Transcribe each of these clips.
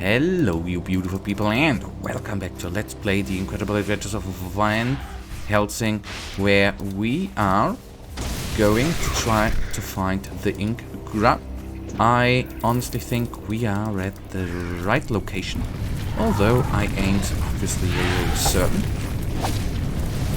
Hello you beautiful people and welcome back to Let's Play The Incredible Adventures of Van Helsing, where we are going to try to find the ink grub. I honestly think we are at the right location, although I ain't obviously really certain.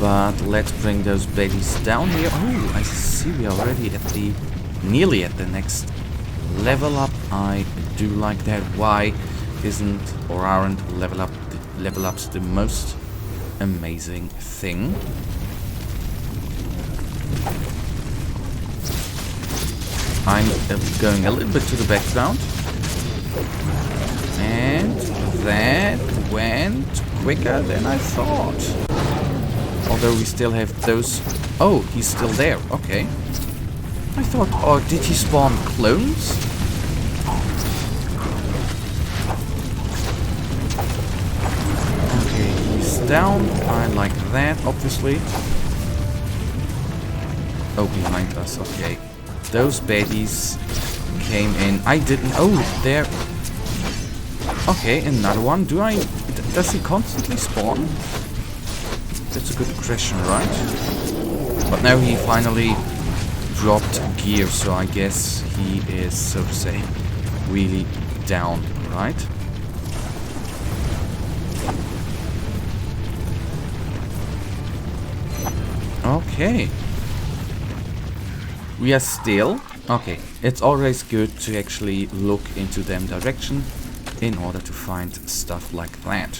But let's bring those babies down here. Oh, I see we are already at the nearly at the next level up. I do like that. Why isn't or aren't level ups the most amazing thing? I'm going a little bit to the background, and that went quicker than I thought. Although we still have those. Oh, he's still there. Okay. I thought, oh, did he spawn clones? Down. I like that, obviously. Oh, behind us. Okay. Those baddies came in. I didn't. Oh, there. Okay, another one. Does he constantly spawn? That's a good question, right? But now he finally dropped gear, so I guess he is, so to say, really down, right? Okay. We are still... Okay, it's always good to actually look into them direction in order to find stuff like that.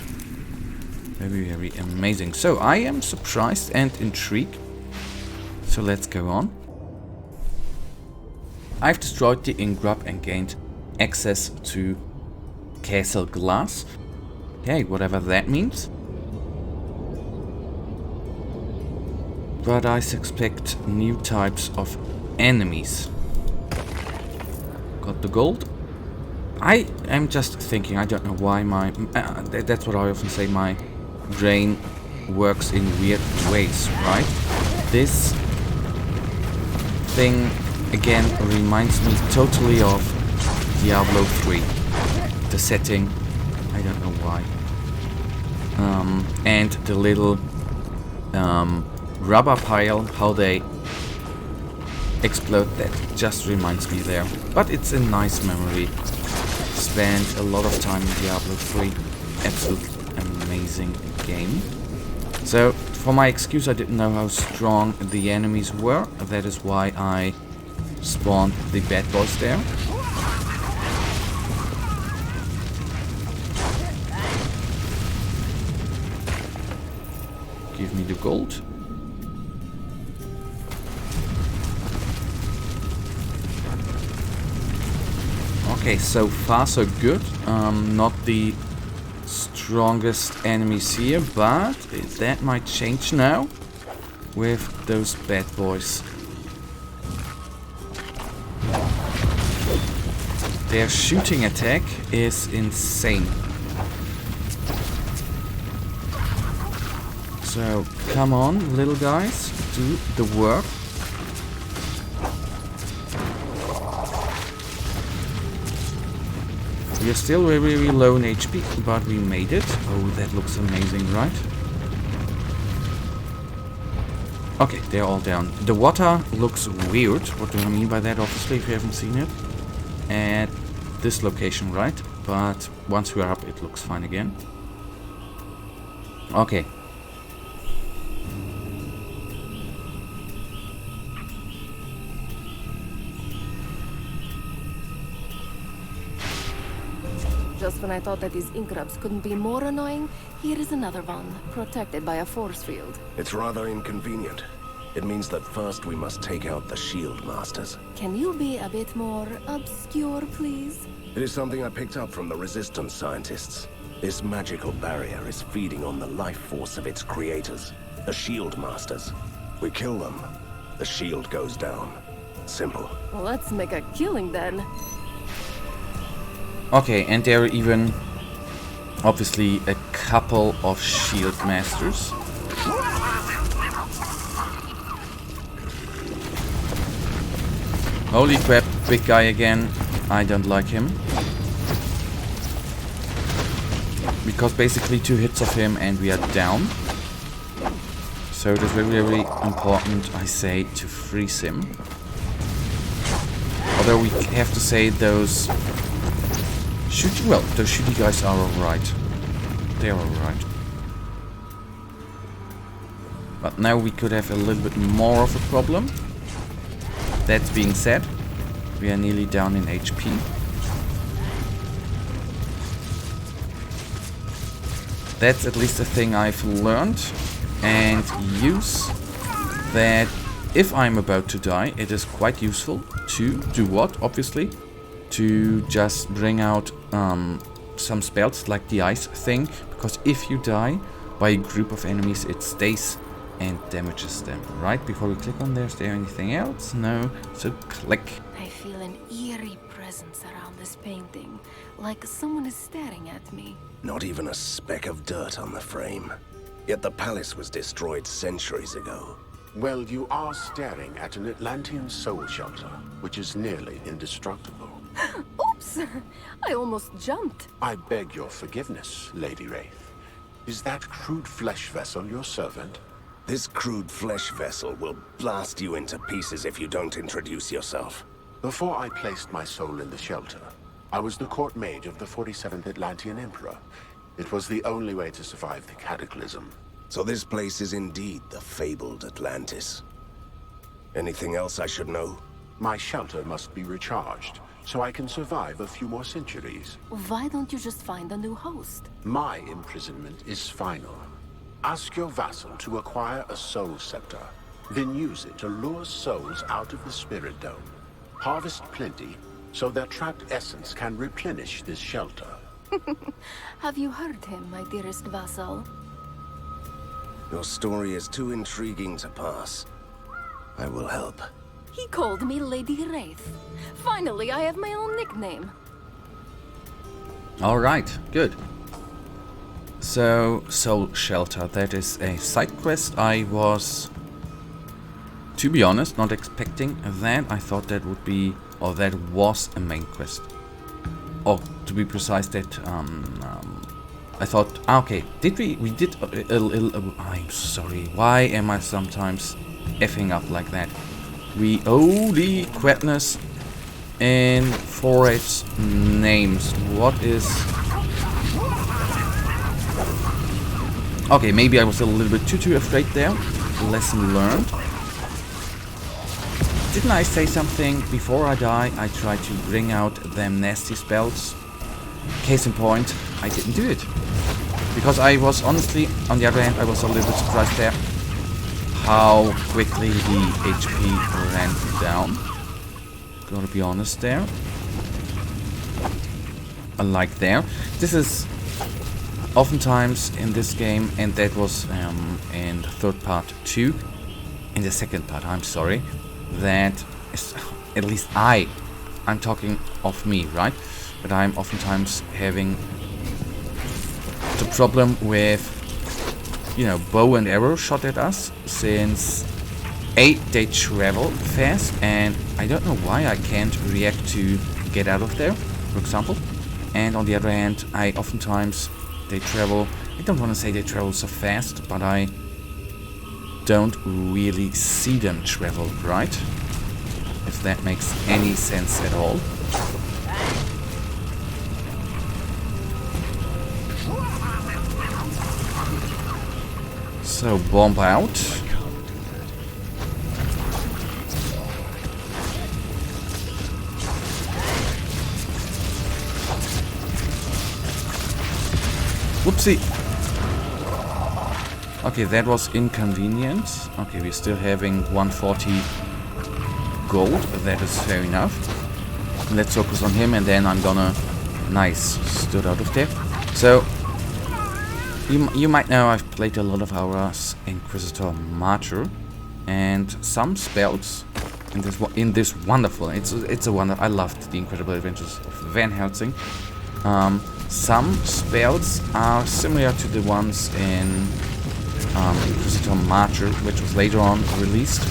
Very, very amazing. So, I am surprised and intrigued. So, let's go on. I've destroyed the ink grub and gained access to castle glass. Okay, whatever that means. But I suspect new types of enemies. Got the gold. I am just thinking, I don't know why my... that's what I often say, my brain works in weird ways, right? This thing, again, reminds me totally of Diablo 3. The setting, I don't know why. And the little... rubber pile, how they explode, that just reminds me there. But it's a nice memory. Spent a lot of time in Diablo 3. Absolutely amazing game. So, for my excuse, I didn't know how strong the enemies were. That is why I spawned the bad boys there. Give me the gold. Okay, so far so good. Not the strongest enemies here, but that might change now with those bad boys. Their shooting attack is insane. So, come on, little guys, do the work. We are still very, very low in HP, but we made it. Oh, that looks amazing, right? Okay, they're all down. The water looks weird. What do I mean by that, obviously, if you haven't seen it? At this location, right? But once we're up, it looks fine again. Okay. Just when I thought that these ink grubs couldn't be more annoying, here is another one, protected by a force field. It's rather inconvenient. It means that first we must take out the shield masters. Can you be a bit more obscure, please? It is something I picked up from the resistance scientists. This magical barrier is feeding on the life force of its creators, the shield masters. We kill them, the shield goes down. Simple. Well, let's make a killing then. Okay, and there are even, obviously, a couple of shield masters. Holy crap, big guy again. I don't like him. Because basically 2 hits of him and we are down. So it is very, very important, I say, to freeze him. Although we have to say those shooty, well, those shooty guys are alright. They are alright. But now we could have a little bit more of a problem. That being said, we are nearly down in HP. That's at least a thing I've learned and use, that if I'm about to die, it is quite useful to do what? Obviously, to just bring out some spells like the ice thing, because if you die by a group of enemies, it stays and damages them. Right before we click on there, is there anything else? No, so click. I feel an eerie presence around this painting, like someone is staring at me. Not even a speck of dirt on the frame. Yet the palace was destroyed centuries ago. Well, you are staring at an Atlantean soul shelter, which is nearly indestructible. Oops! I almost jumped. I beg your forgiveness, Lady Wraith. Is that crude flesh vessel your servant? This crude flesh vessel will blast you into pieces if you don't introduce yourself. Before I placed my soul in the shelter, I was the court mage of the 47th Atlantean Emperor. It was the only way to survive the cataclysm. So this place is indeed the fabled Atlantis. Anything else I should know? My shelter must be recharged, so I can survive a few more centuries. Why don't you just find a new host? My imprisonment is final. Ask your vassal to acquire a soul scepter, then use it to lure souls out of the spirit dome. Harvest plenty, so their trapped essence can replenish this shelter. Have you heard him, my dearest vassal? Your story is too intriguing to pass. I will help. He called me Lady Wraith. Finally, I have my own nickname. Alright, good. So, Soul Shelter, that is a side quest. I was, to be honest, not expecting that. I thought that would be, or that was a main quest. Or, to be precise, that, I thought, okay, we did I'm sorry, why am I sometimes effing up like that? The quietness in Forest's names. What is... Okay, maybe I was a little bit too afraid there. Lesson learned. Didn't I say something? Before I die, I try to bring out them nasty spells. Case in point, I didn't do it. Because I was honestly, on the other hand, I was a little bit surprised there how quickly the HP ran down. Gotta be honest there. Unlike there. This is oftentimes in this game, and that was in the third part too. In the second part, I'm sorry. That is, at least I'm talking of me, right? But I'm oftentimes having the problem with, you know, bow and arrow shot at us, since they travel fast, and I don't know why I can't react to get out of there, for example. And on the other hand, I don't want to say they travel so fast, but I don't really see them travel, right? If that makes any sense at all. So, bomb out. Whoopsie. Okay, that was inconvenient. Okay, we're still having 140 gold. That is fair enough. Let's focus on him, and then I'm gonna... Nice. Stood out of there. So, you might know I've played a lot of hours Inquisitor Martyr, and some spells in this wonderful... It's a wonder. I loved the Incredible Adventures of Van Helsing. Some spells are similar to the ones in Inquisitor Martyr, which was later on released, I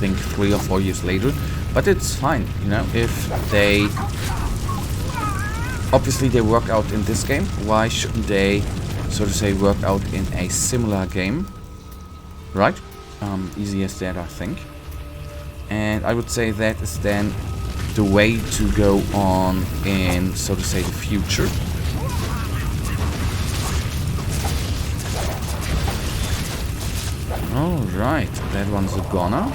think 3 or 4 years later. But it's fine, you know, if they obviously they work out in this game. Why shouldn't they, so to say, work out in a similar game? Right? Easy as that, I think. And I would say that is then the way to go on in, so to say, the future. Alright, that one's a goner.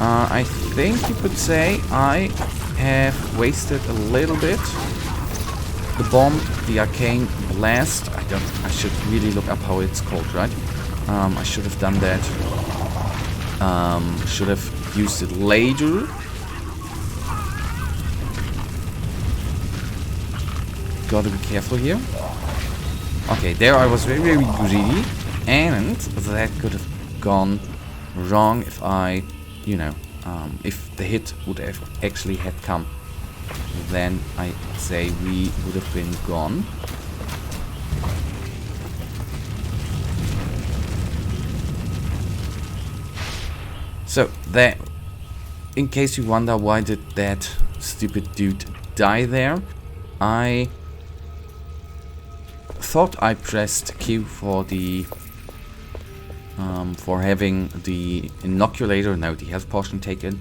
I think you could say I have wasted a little bit. The bomb, the arcane blast, I should really look up how it's called, right? I should have done that. Should have used it later. Gotta be careful here. Okay, there I was very, very greedy. And that could have gone wrong if I, you know, if the hit would have actually had come. Then I'd say we would have been gone. So that, in case you wonder why did that stupid dude die there, I thought I pressed Q for the for having the inoculator, no, the health potion taken.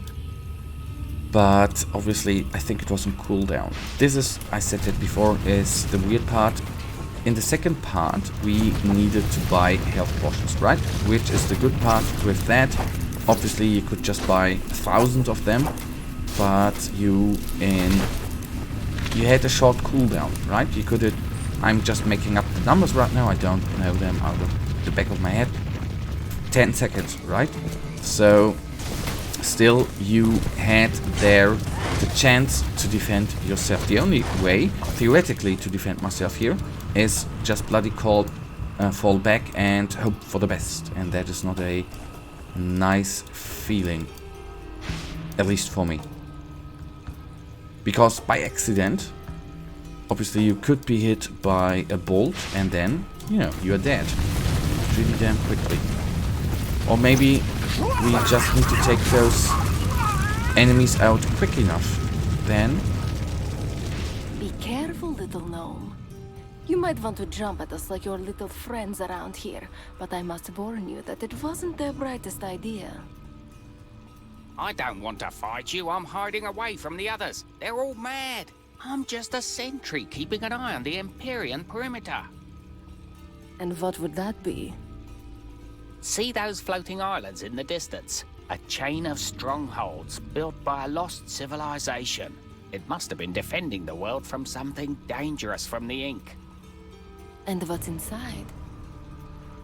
But obviously I think it was on cooldown. This is, I said it before, is the weird part. In the second part we needed to buy health potions, right? Which is the good part with that. Obviously you could just buy thousands of them, but you had a short cooldown, right? You could, I'm just making up the numbers right now, I don't know them out of the back of my head. 10 seconds, right? So still you had there the chance to defend yourself. The only way, theoretically, to defend myself here is just bloody fall back and hope for the best. And that is not a nice feeling, at least for me. Because by accident, obviously you could be hit by a bolt and then, you know, you are dead. Really damn quickly. Or maybe we just need to take those enemies out quick enough. Then... Be careful, little gnome. You might want to jump at us like your little friends around here, but I must warn you that it wasn't the brightest idea. I don't want to fight you. I'm hiding away from the others. They're all mad. I'm just a sentry keeping an eye on the Empyrean perimeter. And what would that be? See those floating islands in the distance? A chain of strongholds built by a lost civilization. It must have been defending the world from something dangerous from the Ink. And what's inside?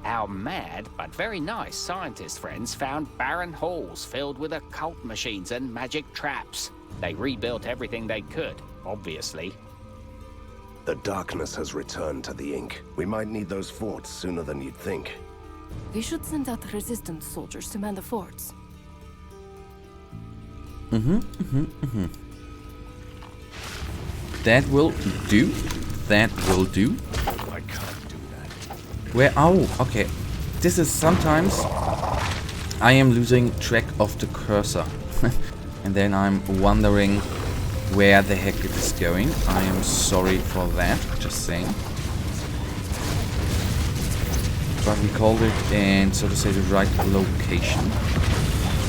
Our mad but very nice scientist friends found barren halls filled with occult machines and magic traps. They rebuilt everything they could, obviously. The darkness has returned to the Ink. We might need those forts sooner than you'd think. We should send out resistance soldiers to man the forts. that will do. That will do. I can't do that. Where? Oh, okay. This is sometimes I am losing track of the cursor. And then I'm wondering where the heck it is going. I am sorry for that, just saying. But we called it in, so to say, the right location.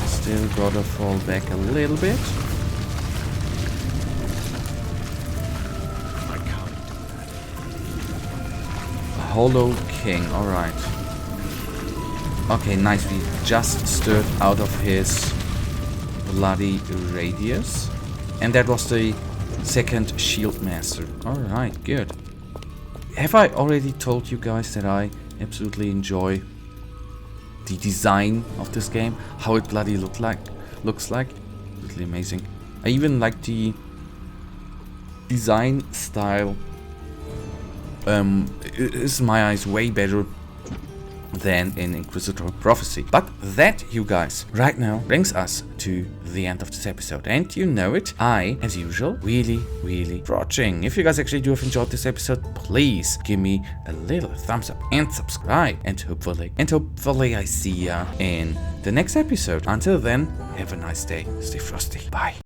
Still gotta fall back a little bit. I can't do that. Hollow King, alright. Okay, nice. We just stirred out of his bloody radius. And that was the second shield master. Alright, good. Have I already told you guys that I absolutely enjoy the design of this game? How it bloody looks like. Absolutely amazing. I even like the design style. It is in my eyes way better than in Inquisitor Prophecy. But that, you guys, right now brings us to the end of this episode. And you know it, I, as usual, really watching. If you guys actually do have enjoyed this episode, please give me a little thumbs up and subscribe. And hopefully I see ya in the next episode. Until then, have a nice day. Stay frosty. Bye.